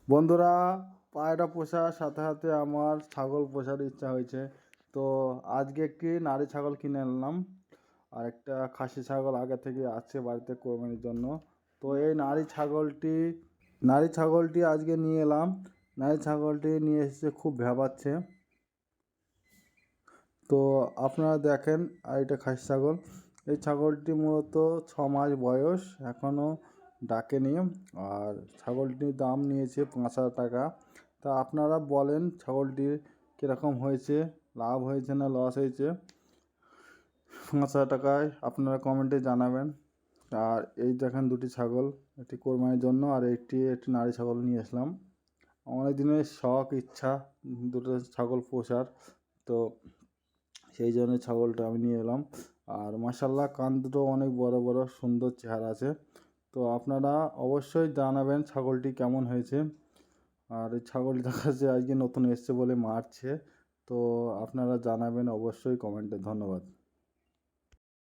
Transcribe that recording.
বন্ধুরা, পায়রা পোষার সাথে সাথে আমার ছাগল পোষার ইচ্ছা হয়েছে। তো আজকে একটি নারী ছাগল কিনে আনলাম, আর একটা খাসি ছাগল আগে থেকে আছে বাড়িতে কোরবানির জন্য। তো এই নারী ছাগলটি আজকে নিয়ে এলাম। নারী ছাগলটি নিয়ে এসেছে, খুব ভ্যাবাচ্ছে। তো আপনারা দেখেন, আর এটা খাসি ছাগল। এই ছাগলটি মূলত 6 মাস বয়স, এখনও ডাকেনি। আর ছাগলটির দাম নিয়েছে 5,000 টাকা। তা আপনারা বলেন ছাগলটির কীরকম হয়েছে, লাভ হয়েছে না লস হয়েছে? 5,000 টাকায় আপনারা কমেন্টে জানাবেন। আর এই দেখেন দুটি ছাগল, একটি কোরবানির জন্য আর একটি নারী ছাগল নিয়ে আসলাম। অনেক দিনের শখ ইচ্ছা দুটো ছাগল পোষার, তো সেই জন্য ছাগলটা আমি নিয়ে এলাম। আর মাশাআল্লাহ, কান দুটো অনেক বড় বড়, সুন্দর চেহারা আছে। তো আপনারা অবশ্যই জানাবেন ছাগলটি কেমন হয়েছে। আর এই ছাগলটি দেখা যাচ্ছে আজকে নতুন এসছে বলে মারছে। তো আপনারা জানাবেন অবশ্যই কমেন্টে। ধন্যবাদ।